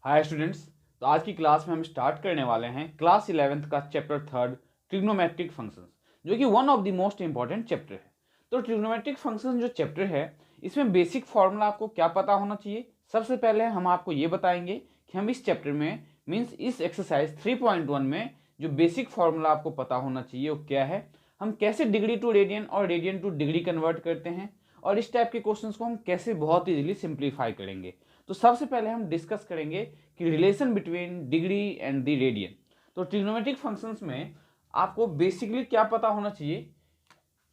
Hi students. तो आज की क्लास में हम स्टार्ट करने वाले हैं क्लास 11th का चैप्टर 3 ट्रिग्नोमेट्रिक फंक्शंस, जो कि one of the most important chapter है। तो ट्रिग्नोमेट्रिक फंक्शंस जो चैप्टर है, इसमें बेसिक फॉर्मूला आपको क्या पता होना चाहिए। सबसे पहले हम आपको ये बताएंगे कि हम इस चैप्टर में मीन्स इस एक्सरसाइज 3.1 में जो बेसिक फॉर्मूला आपको पता होना चाहिए वो क्या है, हम कैसे डिग्री टू रेडियन और रेडियन टू डिग्री कन्वर्ट करते हैं, और इस टाइप के क्वेश्चंस को हम कैसे बहुत इजीली सिंप्लीफाई करेंगे। तो सबसे पहले हम डिस्कस करेंगे कि relation between degree and the radian. तो ट्रिग्नोमेट्रिक फंक्शंस में आपको बेसिकली क्या पता होना चाहिए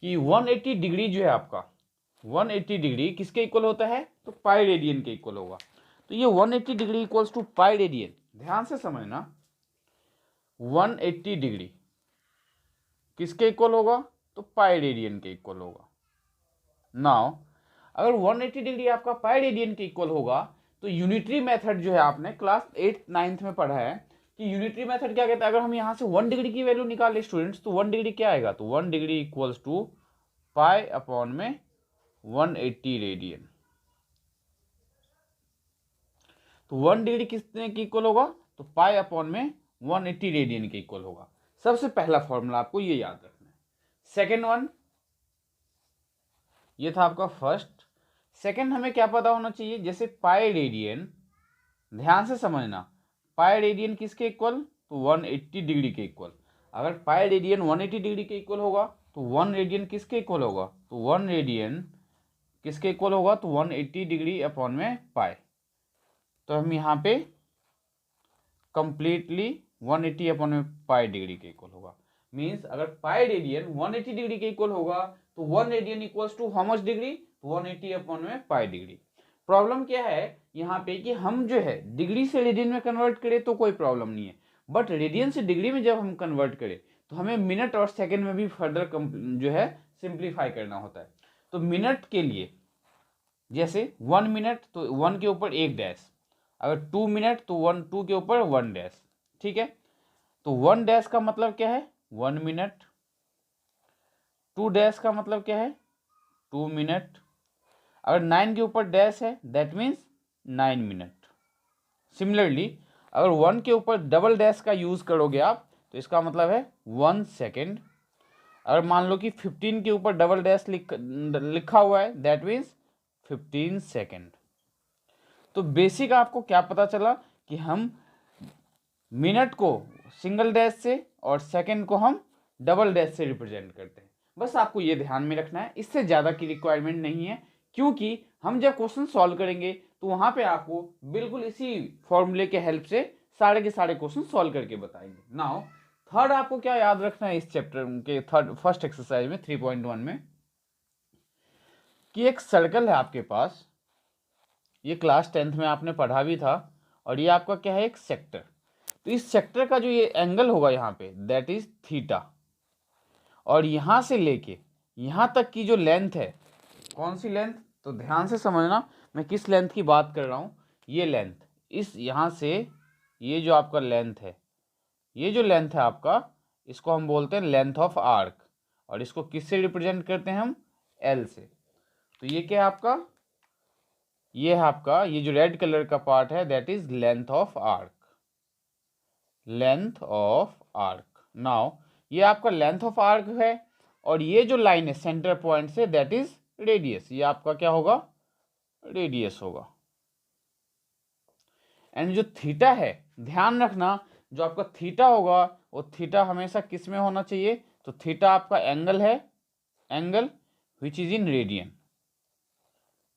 कि 180 डिग्री जो है आपका 180 डिग्री किसके इक्वल होता है, तो पाई रेडियन के इक्वल होगा। तो ये 180 degree equals to pi radian, ध्यान से समझना। 180 डिग्री किसके इक्वल होगा, तो पाई रेडियन के इक्वल होगा। नाउ अगर 180 डिग्री आपका पाई रेडियन के इक्वल होगा तो यूनिटरी मेथड जो है आपने क्लास 8th 9th में पढ़ा है कि यूनिटरी मेथड क्या कहता है। अगर हम यहाँ से 1 डिग्री की वैल्यू निकाले स्टूडेंट्स, तो 1 डिग्री क्या आएगा, तो 1 degree equals to pi upon में 180 रेडियन। तो 1 डिग्री कितने की इक्वल होगा, तो पाई अपॉन में 180 रेडियन के इक्वल होगा। सबसे पहला फॉर्मूला आपको ये याद रखना है। सेकेंड वन, ये था आपका फर्स्ट। सेकेंड हमें क्या पता होना चाहिए, जैसे पाई रेडियन, ध्यान से समझना, पाई रेडियन किसके इक्वल, तो 180 डिग्री के इक्वल। अगर पाई रेडियन 180 डिग्री के इक्वल होगा तो 1 रेडियन किसके इक्वल होगा, तो 1 रेडियन किसके इक्वल होगा, तो 180 डिग्री अपॉन में पाई। तो हम यहाँ पे कंप्लीटली 180 अपॉन में पाई डिग्री के इक्वल होगा। मीन्स अगर पाई रेडियन 180 डिग्री के इक्वल होगा तो 1 radian equals to how much degree, 180 upon में पाई डिग्री। प्रॉब्लम क्या है यहाँ पे कि हम जो है डिग्री से रेडियन में कन्वर्ट करें तो कोई प्रॉब्लम नहीं है, बट रेडियन से डिग्री में जब हम कन्वर्ट करें तो हमें मिनट और सेकेंड में भी फर्दर जो है सिंप्लीफाई करना होता है। तो मिनट के लिए जैसे 1 मिनट तो 1 के ऊपर 1 डैश, अगर 2 मिनट तो 2 के ऊपर 1 डैश, ठीक है। तो 1 डैश का मतलब क्या है, 1 मिनट। 2 डैश का मतलब क्या है, 2 मिनट। अगर 9 के ऊपर डैश है दैट मीन्स 9 मिनट। सिमिलरली अगर 1 के ऊपर डबल डैश का यूज करोगे आप तो इसका मतलब है 1 सेकेंड। अगर मान लो कि 15 के ऊपर डबल डैश लिखा हुआ है दैट मीन्स 15 सेकेंड। तो बेसिक आपको क्या पता चला कि हम मिनट को सिंगल डैश से और सेकेंड को हम डबल डैश से रिप्रेजेंट करते हैं। बस आपको ये ध्यान में रखना है, इससे ज़्यादा की रिक्वायरमेंट नहीं है, क्योंकि हम जब क्वेश्चन सॉल्व करेंगे तो वहाँ पे आपको बिल्कुल इसी फॉर्मूले के हेल्प से सारे के सारे क्वेश्चन सॉल्व करके बताएंगे। नाउ थर्ड आपको क्या याद रखना है इस चैप्टर के फर्स्ट एक्सरसाइज में 3.1 में, कि एक सर्कल है आपके पास, ये क्लास 10th में आपने पढ़ा भी था, और ये आपका क्या है, एक सेक्टर। तो इस सेक्टर का जो ये एंगल होगा यहाँ पे दैट इज थीटा, और यहाँ से लेके यहाँ तक की जो लेंथ है, कौन सी लेंथ, तो ध्यान से समझना मैं किस लेंथ की बात कर रहा हूँ। ये लेंथ, इस यहाँ से ये जो आपका लेंथ है, ये जो लेंथ है आपका, इसको हम बोलते हैं लेंथ ऑफ आर्क, और इसको किससे रिप्रेजेंट करते हैं हम, एल से। तो ये क्या है आपका, ये है आपका, ये जो रेड कलर का पार्ट है that is length of arc, length of arc. Now ये आपका लेंथ ऑफ आर्क है, और ये जो लाइन है centre point say that is radius, ये आपका क्या होगा, रेडियस होगा। एंड जो थीटा है, ध्यान रखना, जो आपका थीटा होगा वो थीटा हमेशा किस में होना चाहिए, तो थीटा आपका एंगल है, angle which is in radian,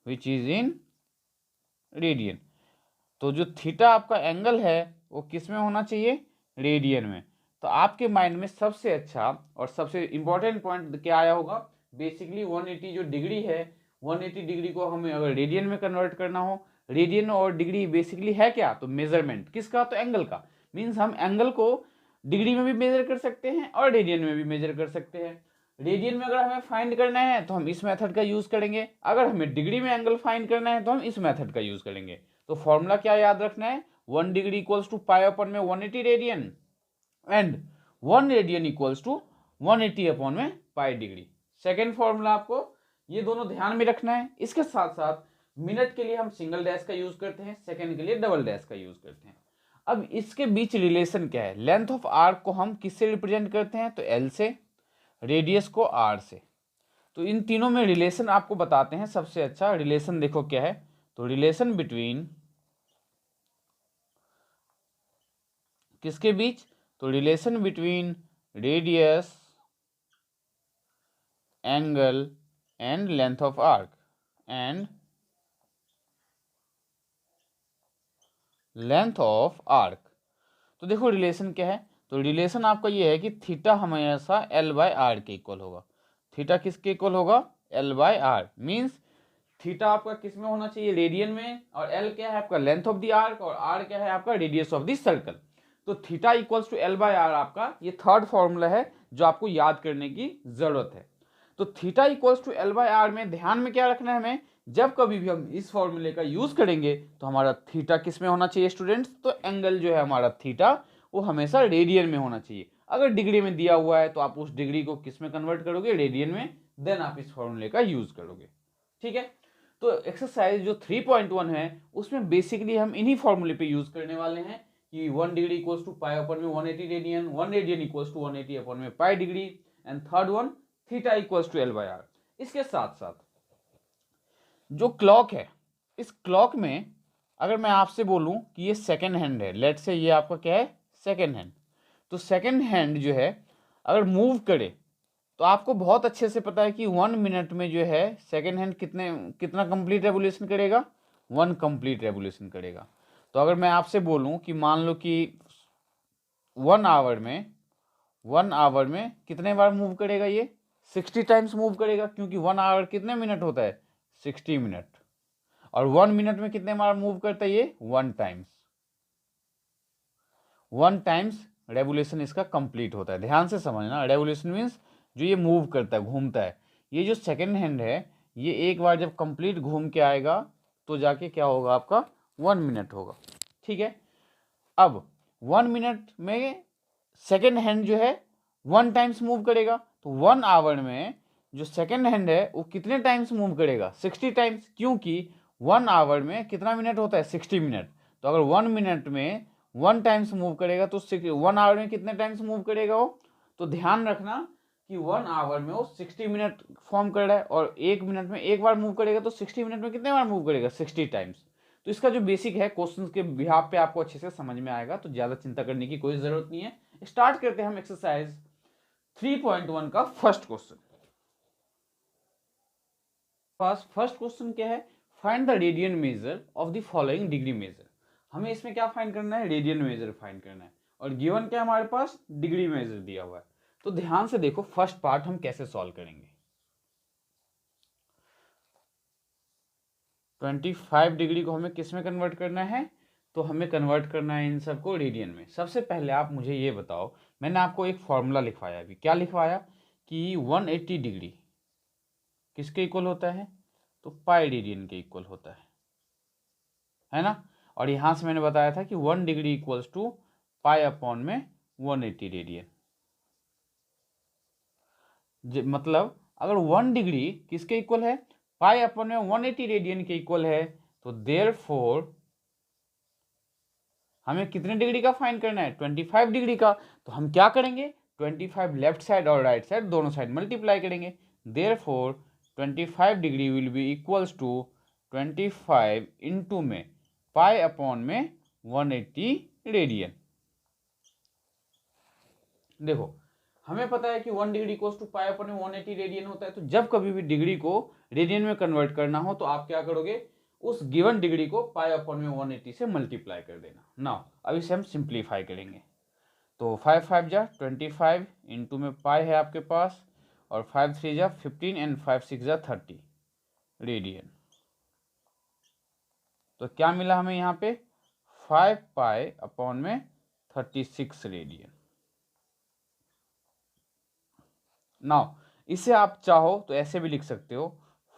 which is in radian. तो जो थीटा आपका एंगल है वो किस में होना चाहिए, रेडियन में। तो आपके माइंड में सबसे अच्छा और सबसे इंपॉर्टेंट पॉइंट क्या आया होगा, बेसिकली 180 जो डिग्री है, 180 डिग्री को हमें अगर रेडियन में कन्वर्ट करना हो, रेडियन और डिग्री बेसिकली है क्या, तो मेजरमेंट किसका, तो एंगल का। मीन्स हम एंगल को डिग्री में भी मेजर कर सकते हैं और रेडियन में भी मेजर कर सकते हैं। रेडियन में अगर हमें फाइंड करना है तो हम इस मेथड का यूज करेंगे, अगर हमें डिग्री में एंगल फाइंड करना है तो हम इस मेथड का यूज करेंगे। तो फॉर्मूला क्या याद रखना है, 1 degree equals to pi upon में 180 radian, and 1 radian equals to 180 upon में पाई डिग्री। सेकेंड फॉर्मूला आपको ये दोनों ध्यान में रखना है। इसके साथ साथ मिनट के लिए हम सिंगल डैश का यूज करते हैं, सेकंड के लिए डबल डैश का यूज करते हैं। अब इसके बीच रिलेशन क्या है, लेंथ ऑफ आर्क को हम किससे रिप्रेजेंट करते हैं, तो एल से, रेडियस को आर से। तो इन तीनों में रिलेशन आपको बताते हैं। सबसे अच्छा रिलेशन देखो क्या है, तो रिलेशन बिटवीन किसके बीच, तो relation between radius, angle and length of arc and length of arc. तो देखो रिलेशन क्या है, तो रिलेशन आपका ये है कि थीटा हमेशा एल बाय आर के इक्वल होगा। थीटा किसके इक्वल होगा, L by R. Means theta आपका किस में होना चाहिए, रेडियन में, और एल क्या है आपका लेंथ ऑफ द आर्क, और आर क्या है आपका रेडियस ऑफ द सर्कल। तो theta equals to L by R आपका ये थर्ड फॉर्मूला है जो आपको याद करने की जरूरत है। तो theta equals to L by R में ध्यान में क्या रखना है हमें, जब कभी भी हम इस फॉर्मूले का यूज करेंगे तो हमारा थीटा किस में होना चाहिए स्टूडेंट्स, तो एंगल जो है हमारा थीटा वो हमेशा रेडियन में होना चाहिए। अगर डिग्री में दिया हुआ है तो आप उस डिग्री को किस में कन्वर्ट करोगे, रेडियन में, देन आप इस फॉर्मूले का यूज करोगे। ठीक है, तो एक्सरसाइज जो 3.1 है उसमें बेसिकली हम इन्हीं फॉर्मूले पे यूज करने वाले हैं कि 1 degree equals to pi upon में 180 radian, 1 radian equals to 180 upon में pi degree, and third one theta equals to L by R. इसके साथ साथ जो क्लॉक है, इस क्लॉक में अगर मैं आपसे बोलूं कि ये सेकेंड हैंड है, लेट से ये आपका क्या है, सेकेंड हैंड, तो सेकेंड हैंड जो है अगर मूव करे तो आपको बहुत अच्छे से पता है कि 1 मिनट में जो है सेकेंड हैंड कितना कंप्लीट रेवोल्यूशन करेगा, 1 कंप्लीट रेवोल्यूशन करेगा। तो अगर मैं आपसे बोलूं कि मान लो कि 1 आवर में कितने बार मूव करेगा, ये 60 टाइम्स मूव करेगा, क्योंकि 1 आवर कितने मिनट होता है, 60 मिनट, और 1 मिनट में कितने बार मूव करता है ये, 1 टाइम्स रेवोल्यूशन इसका कंप्लीट होता है। ध्यान से समझना, रेवोल्यूशन मीन्स जो ये मूव करता है, घूमता है। ये जो सेकेंड हैंड है ये एक बार जब कंप्लीट घूम के आएगा तो जाके क्या होगा आपका, 1 मिनट होगा। ठीक है, अब 1 मिनट में सेकेंड हैंड जो है 1 टाइम्स मूव करेगा, तो 1 आवर में जो सेकेंड हैंड है वो कितने टाइम्स मूव करेगा, 60 टाइम्स, क्योंकि 1 आवर में कितना मिनट होता है, 60 मिनट। तो अगर 1 मिनट में 1 टाइम्स मूव करेगा तो 1 आवर में कितने टाइम्स मूव करेगा वो, तो ध्यान रखना कि 1 आवर में वो 60 मिनट फॉर्म कर रहा है, और 1 मिनट में एक बार मूव करेगा तो 60 मिनट में कितने बार मूव करेगा, 60 टाइम्स। तो इसका जो बेसिक है क्वेश्चंस के बिहाफ पे आपको अच्छे से समझ में आएगा, तो ज़्यादा चिंता करने की कोई ज़रूरत नहीं है। स्टार्ट करते हैं हम एक्सरसाइज 3.1 का फर्स्ट क्वेश्चन। फर्स्ट क्वेश्चन क्या है, find the radian measure of the following degree measure. हमें इसमें क्या फाइंड करना है, रेडियन मेजर फाइंड करना है, और गिवन क्या हमारे पास, डिग्री मेजर दिया हुआ है। तो ध्यान से देखो फर्स्ट पार्ट हम कैसे सॉल्व करेंगे। 25 डिग्री को हमें किस में कन्वर्ट करना है, तो हमें कन्वर्ट करना है इन सबको रेडियन में। सबसे पहले आप मुझे ये बताओ, मैंने आपको एक फॉर्मूला लिखवाया अभी, क्या लिखवाया कि 180 डिग्री किसके इक्वल होता है, तो पाई रेडियन के इक्वल होता है ना। और यहां से मैंने बताया था कि 1 degree equals to pi upon में 180 रेडियन। मतलब अगर 1 डिग्री किसके इक्वल है, पाई अपॉन में 180 रेडियन के इक्वल है, तो देयरफॉर हमें कितने डिग्री का फाइंड करना है, 25 डिग्री का। तो हम क्या करेंगे, 25 लेफ्ट साइड और राइट साइड दोनों साइड मल्टीप्लाई करेंगे। Therefore 25 degree will be equals to 25 into में पाई अपॉन में 180 रेडियन। देखो हमें पता है कि 1 degree equals to pi upon में 180 रेडियन होता है। तो जब कभी भी डिग्री को रेडियन में कन्वर्ट करना हो तो आप क्या करोगे, उस गिवन डिग्री को पाई अपॉन में 180 से मल्टीप्लाई कर देना। नाउ अब इसे हम सिंप्लीफाई करेंगे, तो 5 5 जा 25 इंटू में पाई है आपके पास, और 5 3 जा 15 एंड 5 6 जा 30 रेडियन। तो क्या मिला हमें यहाँ पे, 5 पाई अपॉन में 36 रेडियन। नाउ इसे आप चाहो तो ऐसे भी लिख सकते हो,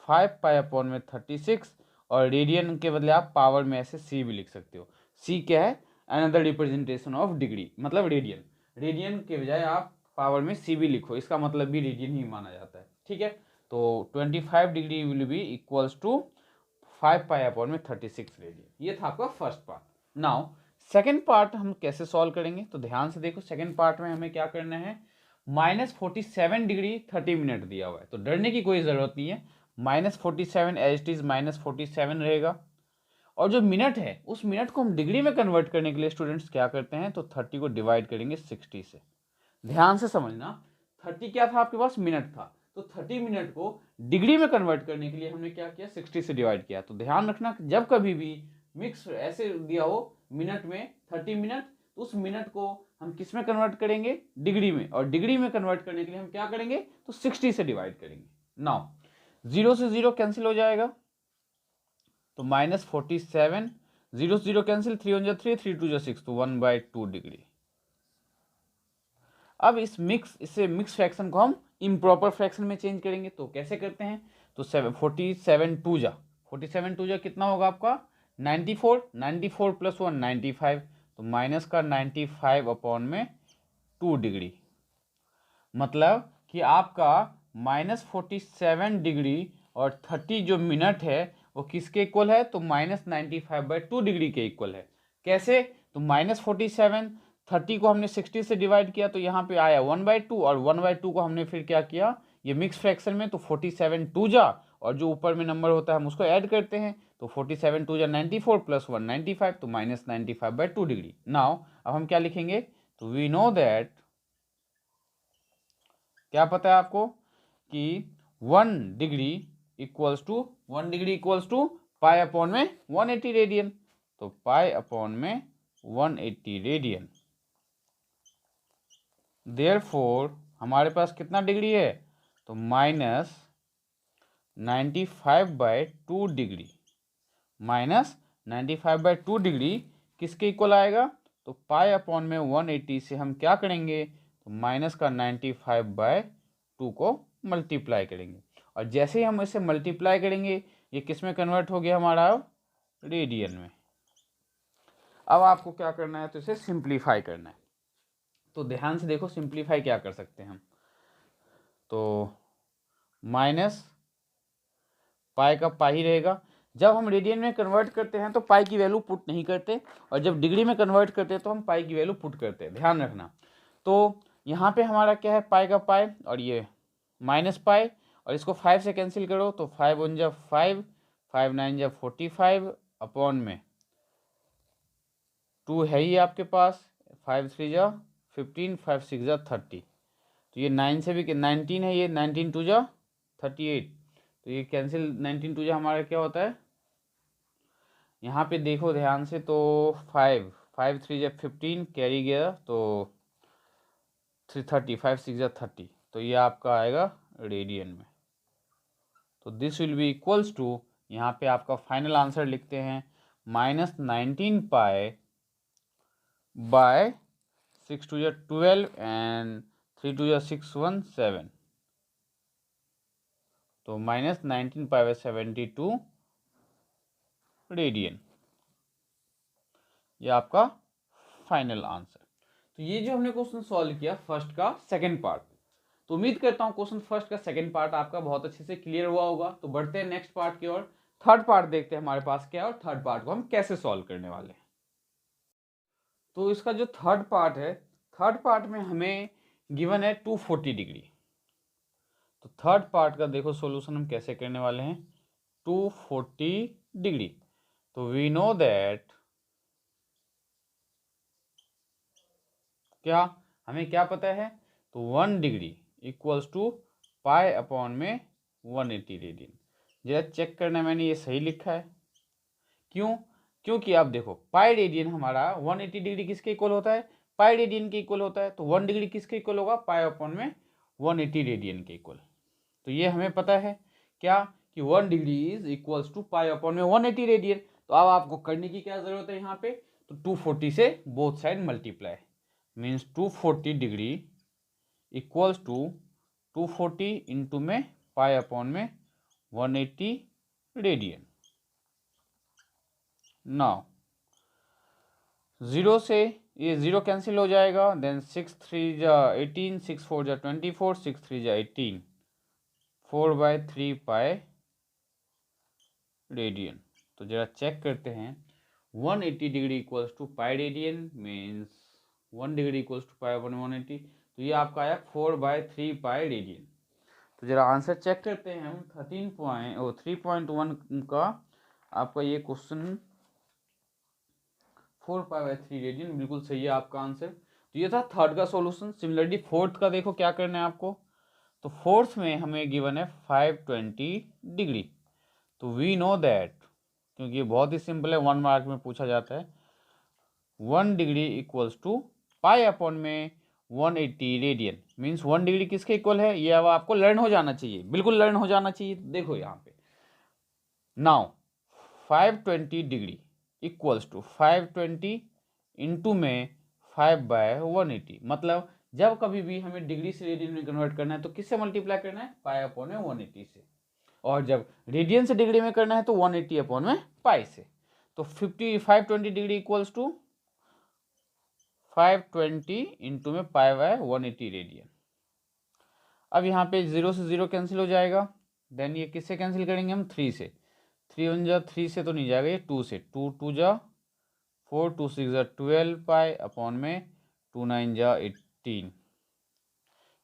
5 पाई अपॉन में 36, और रेडियन के बदले आप पावर में ऐसे सी भी लिख सकते हो। सी क्या है, अनदर रिप्रेजेंटेशन ऑफ डिग्री, मतलब रेडियन। रेडियन के बजाय आप पावर में सी भी लिखो, इसका मतलब भी रेडियन ही माना जाता है। ठीक है, तो 25 degree will be equals to 5 pi upon में 36 रेडियन। ये था आपका first part. Now second part हम कैसे सॉल्व करेंगे, तो ध्यान से देखो। सेकेंड पार्ट में हमें क्या करना है, -47 डिग्री 30 मिनट दिया हुआ है, तो डरने की कोई ज़रूरत नहीं है। -47 एज इट इज़ -47 रहेगा, और जो मिनट है उस मिनट को हम डिग्री में कन्वर्ट करने के लिए स्टूडेंट्स क्या करते हैं, तो 30 को डिवाइड करेंगे 60 से। ध्यान से समझना, 30 क्या था आपके पास, मिनट था, तो 30 मिनट को डिग्री में कन्वर्ट करने के लिए हमने क्या किया, 60 से डिवाइड किया। तो ध्यान रखना जब कभी भी मिक्स ऐसे दिया हो मिनट में 30 मिनट, तो उस मिनट को हम किस में कन्वर्ट करेंगे, डिग्री में, और डिग्री में कन्वर्ट करने के लिए हम क्या करेंगे, तो 60 से डिवाइड करेंगे। नाउ 0 से 0 कैंसिल हो जाएगा, तो -47, 0 से 0 कैंसिल, 3 1 3, 3 2 6, तो 1/2 डिग्री। अब इसे मिक्स फ्रैक्शन को हम इम्प्रॉपर फ्रैक्शन में चेंज करेंगे, तो कैसे करते हैं, तो 47 टू जा कितना होगा आपका 94, 94 + 1 95, तो माइनस का 95 अपॉन में 2 डिग्री। मतलब कि आपका -47 डिग्री और 30 जो मिनट है वो किसके इक्वल है, तो -95/2 डिग्री के इक्वल है। कैसे, तो -47, 30 को हमने 60 से डिवाइड किया, तो यहाँ पे आया 1/2, और 1/2 को हमने फिर क्या किया, ये मिक्स फ्रैक्शन में, तो 47 टू जा, और जो ऊपर में नंबर होता है हम उसको ऐड करते हैं, तो 47 टू जा 94 + 1 95, तो -95/2 डिग्री। नाउ अब हम क्या लिखेंगे, तो वी नो दैट, क्या पता है आपको कि 1 degree equals to pi upon में 180 रेडियन, तो पाई अपॉन में 180 रेडियन। देयरफॉर हमारे पास कितना डिग्री है, तो -95/2 डिग्री, -95/2 डिग्री किसके इक्वल आएगा, तो पाई अपॉन में 180 से हम क्या करेंगे, तो माइनस का 95/2 को मल्टीप्लाई करेंगे, और जैसे ही हम इसे मल्टीप्लाई करेंगे ये किस में कन्वर्ट हो गया हमारा, रेडियन में। अब आपको क्या करना है, तो इसे सिंप्लीफाई करना है। तो ध्यान से देखो सिंप्लीफाई क्या कर सकते हैं हम, तो माइनस पाई का पाई ही रहेगा। जब हम रेडियन में कन्वर्ट करते हैं तो पाई की वैल्यू पुट नहीं करते, और जब डिग्री में कन्वर्ट करते हैं तो हम पाई की वैल्यू पुट करते हैं, ध्यान रखना। तो यहाँ पे हमारा क्या है, पाई का पाई, और ये माइनस पाई, और इसको 5 से कैंसिल करो, तो 5 1 जा 5, 5 9 जा 45 अपॉन में 2 है ही आपके पास, 5 3 जा 15, 5 6 जा 30, तो ये 9 से भी 19 है, ये 19 2 जा 38, तो ये कैंसिल 19 2 जा हमारा क्या होता है, यहाँ पे देखो ध्यान से, तो 5 5 3 जा 15 कैरी गया, तो 30, 5 6 जा 30, तो ये आपका आएगा रेडियन में। तो this will be equals to, यहाँ पे आपका फाइनल आंसर लिखते हैं, -19 पाई बाय 6 2 जा 12 एंड 3 2 जा 6 1 7, तो -19 पाई बाय 72 रेडियन, ये आपका फाइनल आंसर। तो ये जो हमने क्वेश्चन सॉल्व किया फर्स्ट का सेकंड पार्ट, तो उम्मीद करता हूँ क्वेश्चन फर्स्ट का सेकंड पार्ट आपका बहुत अच्छे से क्लियर हुआ होगा। तो बढ़ते हैं नेक्स्ट पार्ट की ओर, थर्ड पार्ट देखते हैं हमारे पास क्या है, और थर्ड पार्ट को हम कैसे सॉल्व करने वाले हैं। तो इसका जो थर्ड पार्ट है, थर्ड पार्ट में हमें गिवन है 240 डिग्री। तो थर्ड पार्ट का देखो सॉल्यूशन हम कैसे करने वाले हैं, 240 डिग्री। तो वी नो दैट, क्या हमें क्या पता है, तो 1 degree equals to pi upon में 180 रेडियन। जरा चेक करना मैंने ये सही लिखा है, क्यों, क्योंकि आप देखो पाई रेडियन हमारा 180 डिग्री किसके इक्वल होता है, पाई रेडियन के इक्वल होता है, तो 1 डिग्री किसके इक्वल होगा, पाई अपॉन में 180 रेडियन के इक्वल। तो ये हमें पता है क्या, कि 1 degree is equals to pi upon में 180 रेडियन। तो अब आपको करने की क्या जरूरत है यहाँ पे, तो 240 से both side multiply, means 240 degree equals to 240 into में पाई अपॉन में 180 रेडियन। नाउ 0 से ये 0 कैंसिल हो जाएगा, देन 6 3 जा 18, 6 4 जा 24, 6 3 जा 18, 4/3 पाई रेडियन। तो जरा चेक करते हैं। 180 degree equals to pi radian means 1 degree equals to pi upon 180, तो ये आपका आया 4/3 पाई रेडियन। तो जरा आंसर चेक करते हैं हम। 3.1 का आपका ये क्वेश्चन 4/3 रेडियन बिल्कुल सही है आपका आंसर। तो ये था थर्ड का सॉल्यूशन। सिमिलरली फोर्थ का देखो क्या करना है आपको। तो फोर्थ में हमें गिवन है 520 डिग्री। तो वी नो दैट, क्योंकि ये बहुत ही सिंपल है, 1 मार्क में पूछा जाता है, 1 degree equals to pi upon में 180 रेडियन मीन्स 1 डिग्री किसके इक्वल है, ये अब आपको लर्न हो जाना चाहिए, बिल्कुल लर्न हो जाना चाहिए। देखो यहाँ पे now 520 degree equals to 520 into में 5/180, मतलब जब कभी भी हमें डिग्री से रेडियन में कन्वर्ट करना है तो किससे मल्टीप्लाई करना है, पाई अपॉन में 180 से, और जब रेडियन से डिग्री में करना है तो 180 अपॉन में पाई से। तो 520 डिग्री इक्वल्स टू 520 इंटू में पाई/180 रेडियन। अब यहाँ पे 0 से 0 कैंसिल हो जाएगा, देन ये किससे कैंसिल करेंगे हम, 3 से। 3 1 जा 3 से तो नहीं जाएगा, ये 2 से, 2 2 जा 4, 2 6 जा 12 पाई अपॉन में 2 9 जा 18।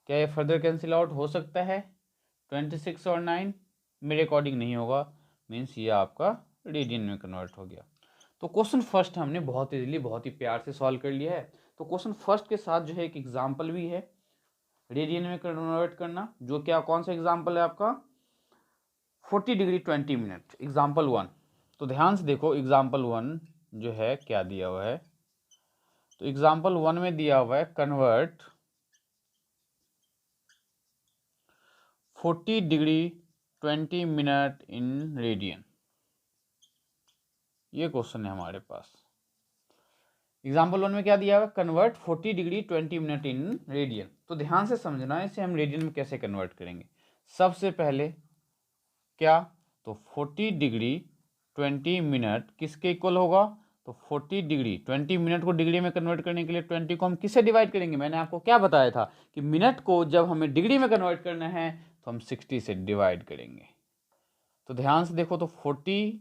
क्या ये फर्दर कैंसिल आउट हो सकता है? 26 और 9 मेरे अकॉर्डिंग नहीं होगा, मीन्स ये आपका रेडियन में कन्वर्ट हो गया। तो क्वेश्चन फर्स्ट हमने बहुत इजीली, बहुत ही प्यार से सॉल्व कर लिया है। तो क्वेश्चन फर्स्ट के साथ जो है एक एग्जाम्पल भी है रेडियन में कन्वर्ट करना, जो क्या कौन सा एग्जाम्पल है आपका, 40 डिग्री 20 मिनट, एग्जाम्पल 1। तो ध्यान से देखो एग्जाम्पल 1 जो है क्या दिया हुआ है। तो एग्जाम्पल 1 में दिया हुआ है convert 40 degree 20 minute in radian, ये क्वेश्चन है हमारे पास। एग्जाम्पल 1 में क्या दिया हुआ है, convert 40 degree 20 minute in radian. तो ध्यान से समझना है इसे हम रेडियन में कैसे कन्वर्ट करेंगे। सबसे पहले क्या, तो 40 डिग्री 20 मिनट किसके इक्वल होगा, तो 40 डिग्री 20 मिनट को डिग्री में कन्वर्ट करने के लिए 20 को हम किससे डिवाइड करेंगे, मैंने आपको क्या बताया था कि मिनट को जब हमें डिग्री में कन्वर्ट करना है तो हम 60 से डिवाइड करेंगे। तो ध्यान से देखो, तो 40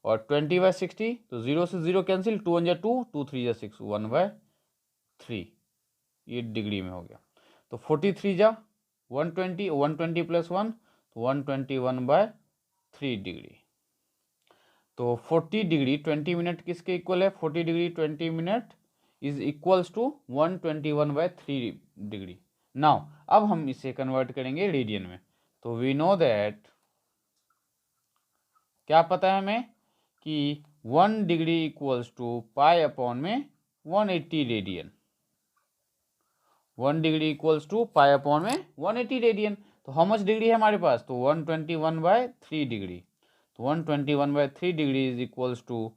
और 20/60, तो 0 से 0 कैंसिल, 2 1 जा 2, 2 3 जा 6, 1/3, ये डिग्री में हो गया। तो 43 जा 120, 120 प्लस 1, तो 121/3 डिग्री। तो 40 डिग्री 20 मिनट किसके इक्वल है, 40 degree 20 minute is equals to 121/3 degree. Now अब हम इसे कन्वर्ट करेंगे रेडियन में। तो वी नो दैट, क्या पता है हमें कि 1 degree equals to pi upon में 180 radian, 1 degree equals to pi upon में 180 रेडियन। तो हाउ मच डिग्री है हमारे पास, तो 121/3 डिग्री। तो 121/3 degree is equals to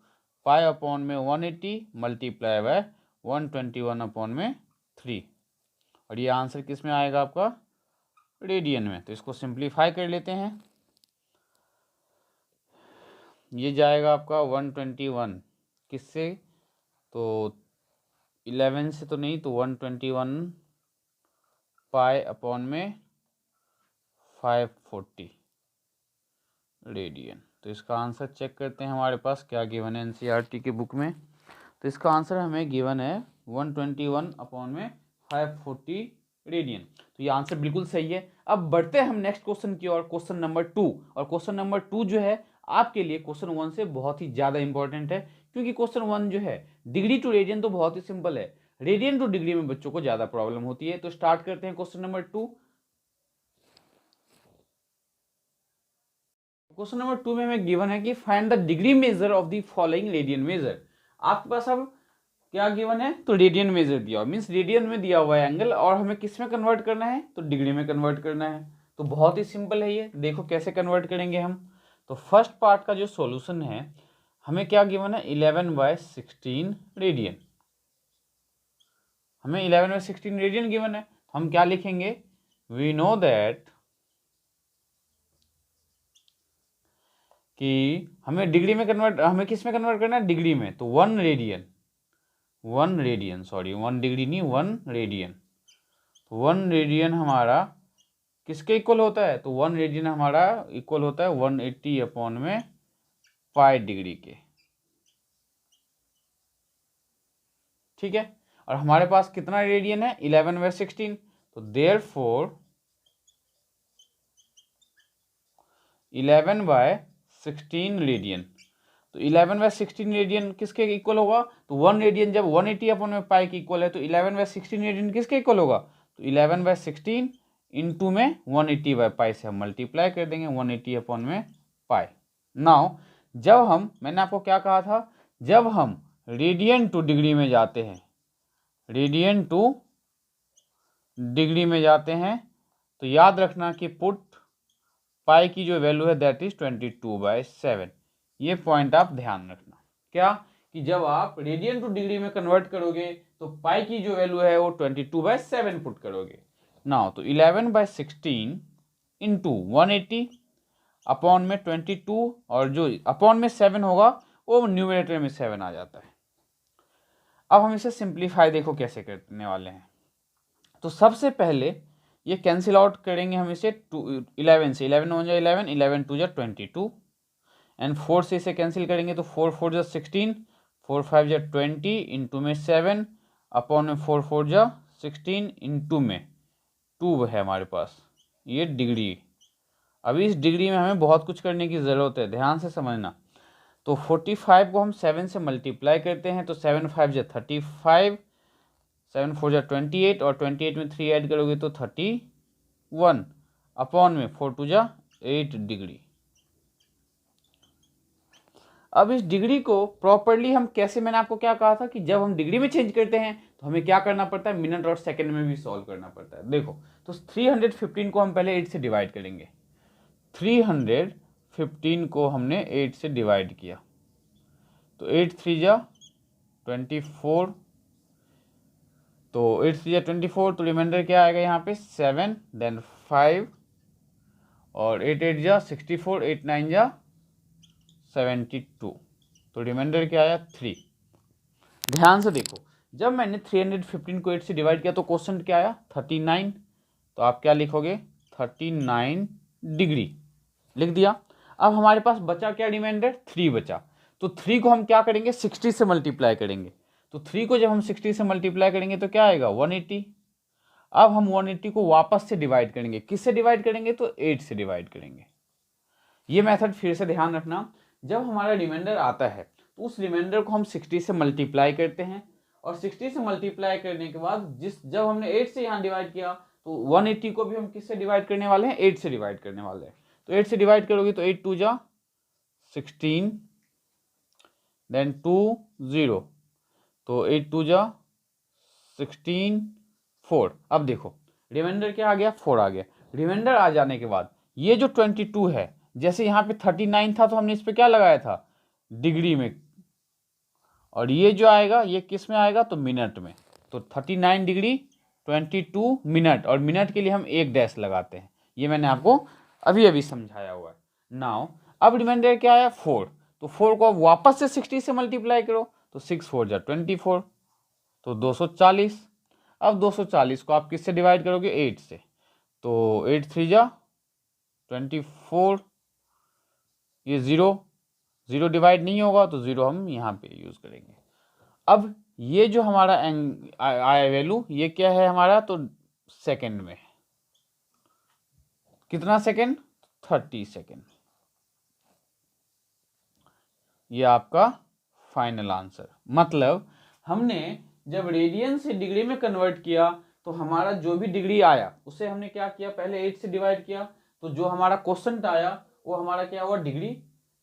pi upon में 180 मल्टीप्लाई बाय 121 अपॉन में 3, और ये आंसर किस में आएगा आपका, रेडियन में। तो इसको सिंप्लीफाई कर लेते हैं, ये जाएगा आपका 121 किससे, तो 11 से तो नहीं, तो 121 पाई अपॉन में 540 रेडियन। तो इसका आंसर चेक करते हैं हमारे पास क्या गिवन है एनसीईआरटी के बुक में। तो इसका आंसर हमें गिवन है 121 अपॉन में 540 रेडियन। तो ये आंसर बिल्कुल सही है। अब बढ़ते हैं हम नेक्स्ट क्वेश्चन की ओर, क्वेश्चन नंबर 2। और क्वेश्चन नंबर 2 जो है आपके लिए क्वेश्चन 1 से बहुत ही ज़्यादा इंपॉर्टेंट है, क्योंकि क्वेश्चन 1 जो है डिग्री टू रेडियन तो बहुत ही सिंपल है, रेडियन टू डिग्री में बच्चों को ज़्यादा प्रॉब्लम होती है। तो स्टार्ट करते हैं क्वेश्चन नंबर 2। क्वेश्चन नंबर 2 में हमें गिवन है कि find the degree major of the following radian major. आपके पास अब क्या गिवन है, तो रेडियन मेजर दिया हुआ, मीन्स रेडियन में दिया हुआ है एंगल, और हमें किस में कन्वर्ट करना है, तो डिग्री में कन्वर्ट करना है। तो बहुत ही सिंपल है ये, देखो कैसे कन्वर्ट करेंगे हम। तो फर्स्ट पार्ट का जो सॉल्यूशन है, हमें क्या गिवन है, 11/16 रेडियन, हमें 11/16 रेडियन गिवन है। हम क्या लिखेंगे, वी नो दैट कि हमें डिग्री में कन्वर्ट, हमें किस में कन्वर्ट करना है, डिग्री में। तो 1 रेडियन, 1 रेडियन, सॉरी 1 डिग्री नहीं 1 रेडियन। तो 1 रेडियन हमारा किसके इक्वल होता है, तो 1 रेडियन हमारा इक्वल होता है 180 अपॉन में पाई डिग्री के, ठीक है। और हमारे पास कितना रेडियन है, 11/16, तो देयरफॉर 11/16 रेडियन। तो 11/16 रेडियन किसके इक्वल होगा, तो 1 रेडियन जब 180 अपन में पाई के इक्वल है तो 11/16 रेडियन किसके इक्वल होगा, तो 11/16 इंटू में 180/पाई से हम मल्टीप्लाई कर देंगे 180 अपन में पाई। नाउ जब हम, मैंने आपको क्या कहा था, जब हम रेडियन टू डिग्री में जाते हैं, रेडियन टू डिग्री में जाते हैं, तो याद रखना कि पुट पाई की जो वैल्यू है दैट इज 22/7। ये पॉइंट आप ध्यान रखना, क्या कि जब आप रेडियन टू डिग्री में कन्वर्ट करोगे तो पाई की जो वैल्यू है वो 22/7 पुट करोगे। नाउ तो 11/16 इंटू 180 अपॉन में 22, और जो अपॉन में 7 होगा वो न्यूमरेटर में 7 आ जाता है। अब हम इसे सिंप्लीफाई देखो कैसे करने वाले हैं। तो सबसे पहले ये कैंसिल आउट करेंगे हम इसे 11 से, 11 1 जा 11, 11 2 जा 22, एंड 4 से इसे कैंसिल करेंगे तो 4 4 जा 16, 4 5 जा 20 इंटू में 7 अपॉन में 4 4 जा 16 इंटू में 2 है हमारे पास, ये डिग्री। अभी इस डिग्री में हमें बहुत कुछ करने की ज़रूरत है, ध्यान से समझना। तो 45 को हम 7 से मल्टीप्लाई करते हैं तो 7 5 जा 35, 7 4 जा 28, और 28 में 3 ऐड करोगे तो 31 अपॉन में 4 2 जा 8 डिग्री। अब इस डिग्री को प्रॉपरली हम कैसे, मैंने आपको क्या कहा था कि जब हम डिग्री में चेंज करते हैं तो हमें क्या करना पड़ता है, मिनट और सेकंड में भी सॉल्व करना पड़ता है। देखो तो 315 को हम पहले 8 से डिवाइड करेंगे, 315 को हमने 8 से डिवाइड किया तो 8 3 जा 24, तो 8 3 जा 24, तो रिमाइंडर क्या आएगा यहाँ पे 7 देन 5, और 8 8 जा 64, 8 9 जा 72, तो रिमाइंडर क्या आया 3। ध्यान से देखो, जब मैंने 315 को 8 से डिवाइड किया तो क्वेश्चन क्या आया 39, तो आप क्या लिखोगे 39 डिग्री लिख दिया। अब हमारे पास बचा क्या रिमाइंडर, 3 बचा, तो 3 को हम क्या करेंगे 60 से मल्टीप्लाई करेंगे, तो 3 को जब हम 60 से मल्टीप्लाई करेंगे तो क्या आएगा 180। अब हम 180 को वापस से डिवाइड करेंगे, किससे डिवाइड करेंगे, तो 8 से डिवाइड करेंगे। ये मेथड फिर से ध्यान रखना, जब हमारा रिमाइंडर आता है तो उस रिमाइंडर को हम 60 से मल्टीप्लाई करते हैं, और 60 से मल्टीप्लाई करने के बाद जब हमने 8 से यहाँ डिवाइड किया तो 180 को भी हम किससे डिवाइड करने वाले हैं, 8 से डिवाइड करने वाले हैं। तो 8 से डिवाइड करोगे तो 8 2 जा 16, देन 2 0, तो 8 2 जा 16 4। अब देखो रिमाइंडर क्या आ गया, 4 आ गया। रिमाइंडर आ जाने के बाद ये जो 22 है, जैसे यहाँ पे 39 था तो हमने इस पे क्या लगाया था डिग्री में, और ये जो आएगा ये किस में आएगा, तो मिनट में। तो 39 डिग्री 22 मिनट, और मिनट के लिए हम एक डैश लगाते हैं, ये मैंने आपको अभी अभी समझाया हुआ है। नाउ अब रिमाइंडर क्या आया 4, तो 4 को अब वापस से 60 से मल्टीप्लाई करो, तो 6 4 जा 24, तो 240। अब 240 को आप किससे डिवाइड करोगे, 8 से, तो 8 3 जा 24, ये 0 डिवाइड नहीं होगा तो 0 हम यहाँ पे यूज़ करेंगे। अब ये जो हमारा आया वैल्यू ये क्या है हमारा, तो सेकंड में, कितना सेकंड, 30 सेकंड। ये आपका फाइनल आंसर। मतलब हमने जब रेडियन से डिग्री में कन्वर्ट किया तो हमारा जो भी डिग्री आया उसे हमने क्या किया, पहले 8 से डिवाइड किया, तो जो हमारा क्वेश्चन आया वो हमारा क्या हुआ डिग्री,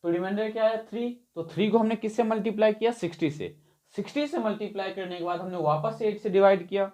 तो रिमाइंडर क्या आया 3, तो 3 को हमने किससे मल्टीप्लाई किया 60 से, 60 से मल्टीप्लाई करने के बाद हमने वापस से 8 से डिवाइड किया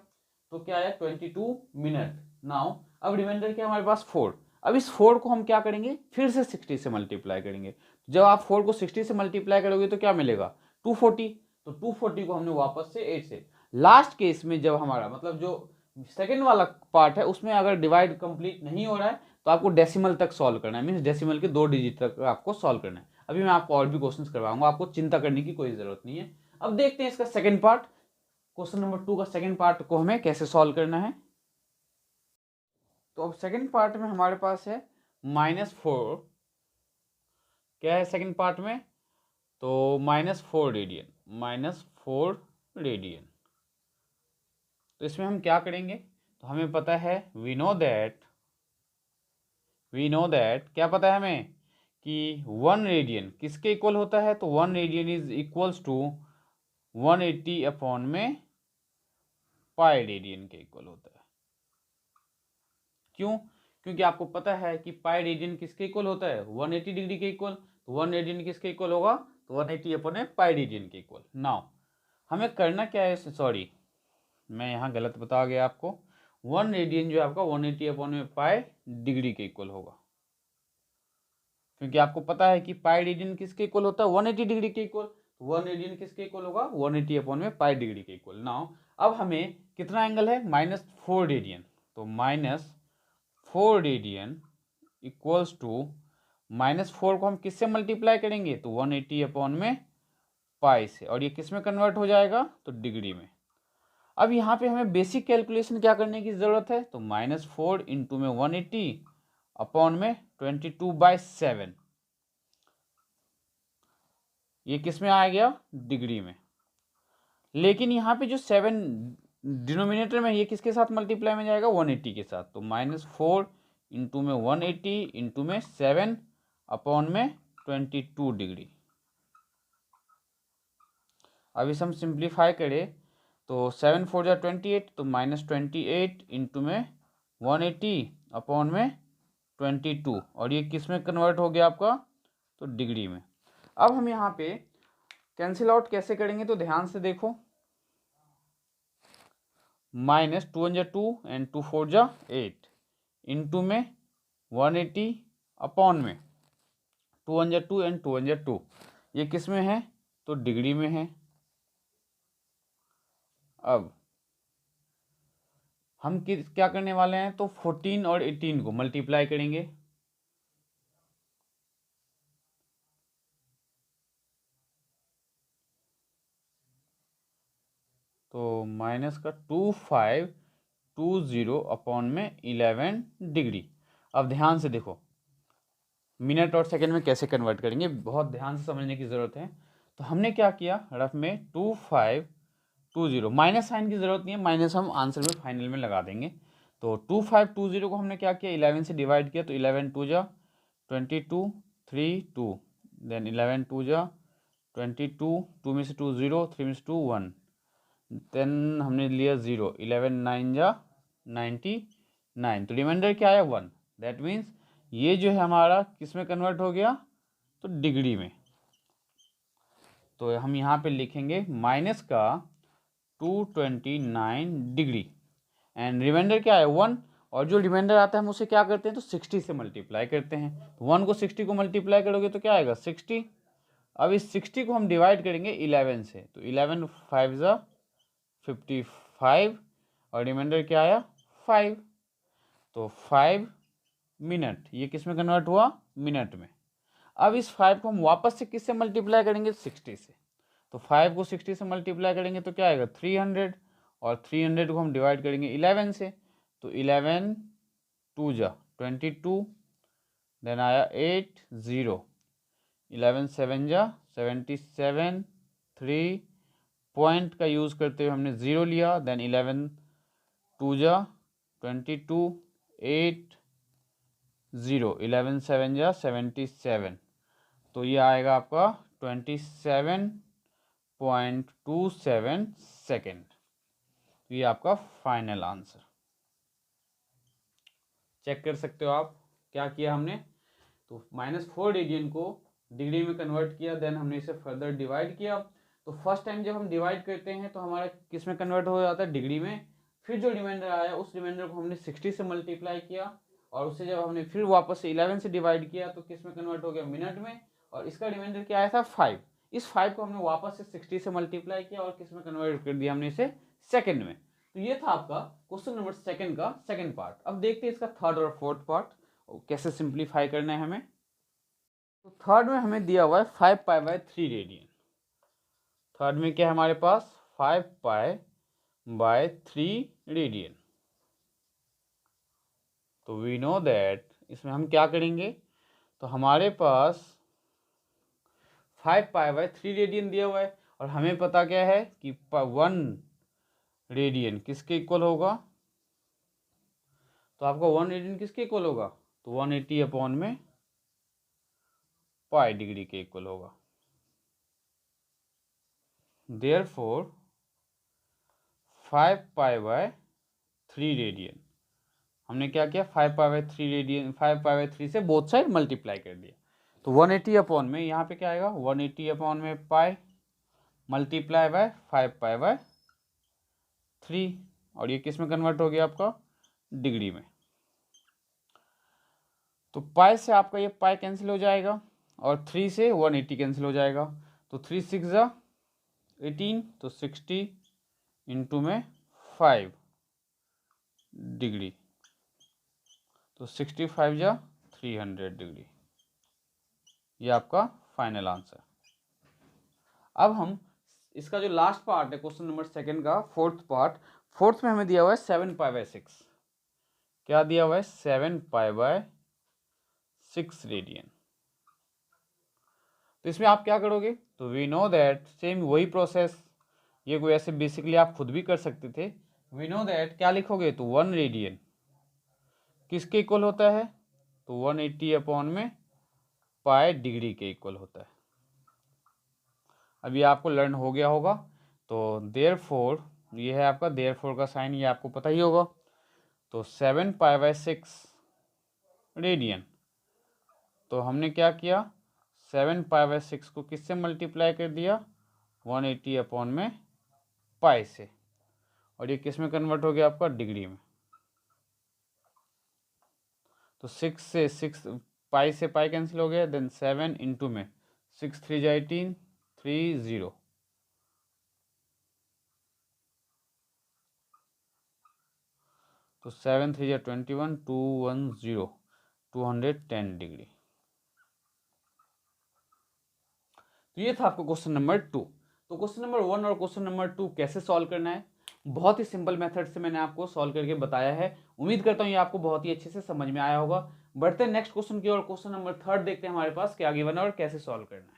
तो क्या आया 22 मिनट। नाउ अब रिमाइंडर क्या हमारे पास 4, अब इस 4 को हम क्या करेंगे फिर से 60 से मल्टीप्लाई करेंगे, जब आप 4 को 60 से मल्टीप्लाई करोगे तो क्या मिलेगा 240, तो 240 को हमने वापस से 8 से, लास्ट केस में जब हमारा मतलब जो सेकेंड वाला पार्ट है उसमें अगर डिवाइड कंप्लीट नहीं हो रहा है तो आपको डेसिमल तक सॉल्व करना है, मीन्स डेसिमल के 2 डिजिट तक आपको सॉल्व करना है। अभी मैं आपको और भी क्वेश्चंस करवाऊंगा, आपको चिंता करने की कोई जरूरत नहीं है। अब देखते हैं इसका सेकंड पार्ट, क्वेश्चन नंबर 2 का सेकंड पार्ट को हमें कैसे सॉल्व करना है। तो अब सेकंड पार्ट में हमारे पास है -4, क्या है सेकंड पार्ट में तो -4 रेडियन, -4 रेडियन। तो इसमें हम क्या करेंगे, तो हमें पता है वी नो दैट क्या पता है हमें कि 1 रेडियन किसके इक्वल होता है, तो 1 radian is equals to 180 upon में पाई रेडियन के इक्वल होता है। क्यों? क्योंकि आपको पता है कि पाई रेडियन किसके इक्वल होता है, 180 डिग्री के इक्वल। तो 1 रेडियन किसके इक्वल होगा, तो 180 अपॉन में पाई रेडियन के इक्वल। नाउ हमें करना क्या है, सॉरी मैं यहाँ गलत बता गया आपको। 1 रेडियन जो है आपका 180 अपॉन में पाई डिग्री के इक्वल होगा, क्योंकि आपको पता है कि पाई रेडियन किसके इक्वल होता है, 180 डिग्री के इक्वल। 1 रेडियन किसके इक्वल होगा, 180 अपॉन में पाई डिग्री के इक्वल। नाउ अब हमें कितना एंगल है, -4 रेडियन। तो -4 रेडियन इक्वल्स टू -4 को हम किससे मल्टीप्लाई करेंगे, तो 180 अपॉन में पाई से, और ये किस में कन्वर्ट हो जाएगा, तो डिग्री में। अब यहाँ पे हमें बेसिक कैलकुलेशन क्या करने की ज़रूरत है, तो -4 इंटू में 180 अपॉन में 22/7, ये किस में आ गया, डिग्री में। लेकिन यहाँ पे जो 7 डिनोमिनेटर में, ये किसके साथ मल्टीप्लाई में जाएगा, 180 के साथ। तो -4 इंटू में 180 इंटू में 7 अपॉन में 22 डिग्री। अब इसे हम सिंप्लीफाई करें तो 7 4 जा 28, तो -28 इंटू में 180 अपॉन में 22, और ये किस में कन्वर्ट हो गया आपका, तो डिग्री में। अब हम यहाँ पे कैंसिल आउट कैसे करेंगे, तो ध्यान से देखो, -2 1 जा 2 एंड 2 4 जा 8 इंटू में 180 अपॉन में 2 1 जा 2 एंड 2 1 जा 2, ये किस में है, तो डिग्री में है। अब हम क्या करने वाले हैं, तो 14 और 18 को मल्टीप्लाई करेंगे। तो माइनस का 2520 अपॉन में 11 डिग्री। अब ध्यान से देखो मिनट और सेकंड में कैसे कन्वर्ट करेंगे, बहुत ध्यान से समझने की ज़रूरत है। तो हमने क्या किया, रफ में 2520, माइनस साइन की ज़रूरत नहीं है, माइनस हम आंसर में फाइनल में लगा देंगे। तो 2520 को हमने क्या किया, 11 से डिवाइड किया, तो 11 2 जा 22 3 2, देन 11 2 जा 22, 2 में से 2 0, 3 में से 2 1, देन हमने लिया 0, 11 9 जा 99, तो रिमाइंडर क्या आया 1। दैट मीन्स ये जो है हमारा किस में कन्वर्ट हो गया, तो डिग्री में। तो हम यहाँ पे लिखेंगे माइनस का 229 डिग्री, एंड रिमाइंडर क्या है 1, और जो रिमाइंडर आता है हम उसे क्या करते हैं, तो 60 से मल्टीप्लाई करते हैं। तो 1 को 60 को मल्टीप्लाई करोगे तो क्या आएगा 60। अब इस 60 को हम डिवाइड करेंगे 11 से, तो 11 5 जा 55, और रिमाइंडर क्या आया 5। तो 5 मिनट, ये किस में कन्वर्ट हुआ, मिनट में। अब इस 5 को हम वापस से किससे मल्टीप्लाई करेंगे, 60 से। तो 5 को 60 से मल्टीप्लाई करेंगे तो क्या आएगा 300, और 300 को हम डिवाइड करेंगे 11 से, तो 11 2 जा 22, देन आया 8 0, 11 7 जा 77, 3 पॉइंट का यूज़ करते हुए हमने 0 लिया, देन 11 2 जा 22, 8 0, 11 7 जा 77, तो ये आएगा आपका 27.27 सेकेंड। तो ये आपका फाइनल आंसर। चेक कर सकते हो आप क्या किया हमने, तो -4 रेडियन को डिग्री में कन्वर्ट किया, देन हमने इसे फर्दर डिवाइड किया। तो फर्स्ट टाइम जब हम डिवाइड करते हैं तो हमारा किस में कन्वर्ट हो जाता है, डिग्री में। फिर जो रिमाइंडर आया उस रिमाइंडर को हमने 60 से मल्टीप्लाई किया, और उससे जब हमने फिर वापस से 11 से डिवाइड किया तो किस में कन्वर्ट हो गया, मिनट में। और इसका रिमाइंडर क्या आया था 5, इस 5 को हमने वापस से 60 से मल्टीप्लाई किया और किस में कन्वर्ट कर दिया हमने इसे, सेकेंड में। तो ये था आपका क्वेश्चन नंबर सेकंड का सेकंड पार्ट। अब देखते हैं इसका थर्ड और फोर्थ पार्ट कैसे सिंप्लीफाई करना है हमें। तो थर्ड में हमें दिया हुआ है 5π/3 रेडियन। थर्ड में क्या है हमारे पास, 5π/3 रेडियन। तो वी नो दैट इसमें हम क्या करेंगे, तो हमारे पास 5 पाई बाय 3 रेडियन दिया हुआ है और हमें पता क्या है कि 1 रेडियन किसके इक्वल होगा, तो आपका 1 रेडियन किसके इक्वल होगा, तो 180 अपॉन में पाई डिग्री के इक्वल होगा। देयरफॉर 5 पाई बाय 3 रेडियन, हमने क्या किया 5 pi by 3 radian 5 pi by 3 से बोथ साइड मल्टीप्लाई कर दिया, तो 180 अपॉन में यहाँ पे क्या आएगा 180 अपॉन में पाई मल्टीप्लाई बाय 5 पाई बाय 3, और ये किस में कन्वर्ट हो गया आपका डिग्री में। तो पाई से आपका ये पाई कैंसिल हो जाएगा और 3 से 180 कैंसिल हो जाएगा, तो 3 6 जा 18, तो 60 इंटू में 5 डिग्री, तो 65 जा 300 डिग्री, ये आपका फाइनल आंसर। अब हम इसका जो लास्ट पार्ट है क्वेश्चन नंबर 2 का फोर्थ पार्ट, फोर्थ में हमें दिया हुआ है 7 पाई बाय 6, क्या दिया हुआ है 7 पाई बाय 6 रेडियन। तो इसमें आप क्या करोगे, तो वी नो दैट सेम वही प्रोसेस, ये कोई ऐसे बेसिकली आप खुद भी कर सकते थे। वी नो दैट क्या लिखोगे, तो 1 रेडियन किसके इक्वल होता है, तो 180 अपॉन में पाई डिग्री के इक्वल होता है। अभी आपको लर्न हो गया होगा, तो देयरफॉर ये है आपका देयरफॉर का साइन, ये आपको पता ही होगा। तो 7 पाई बाय 6 रेडियन, तो हमने क्या किया 7 पाई बाय 6 को किससे मल्टीप्लाई कर दिया 180 अपॉन में पाई से, और ये किस में कन्वर्ट हो गया आपका डिग्री में। तो 6 से 6 पाई से पाई कैंसिल हो गया, देन 7 इंटू में 6 3 जा 18 3 0, तो 7 3 जा 21 210 210 डिग्री। तो ये था आपका क्वेश्चन नंबर 2। तो क्वेश्चन नंबर 1 और क्वेश्चन नंबर 2 कैसे सॉल्व करना है, बहुत ही सिंपल मेथड से मैंने आपको सॉल्व करके बताया है। उम्मीद करता हूँ ये आपको बहुत ही अच्छे से समझ में आया होगा। बढ़ते हैं नेक्स्ट क्वेश्चन की और, क्वेश्चन नंबर 3 देखते हैं हमारे पास क्या गिवन है और कैसे सॉल्व करना है।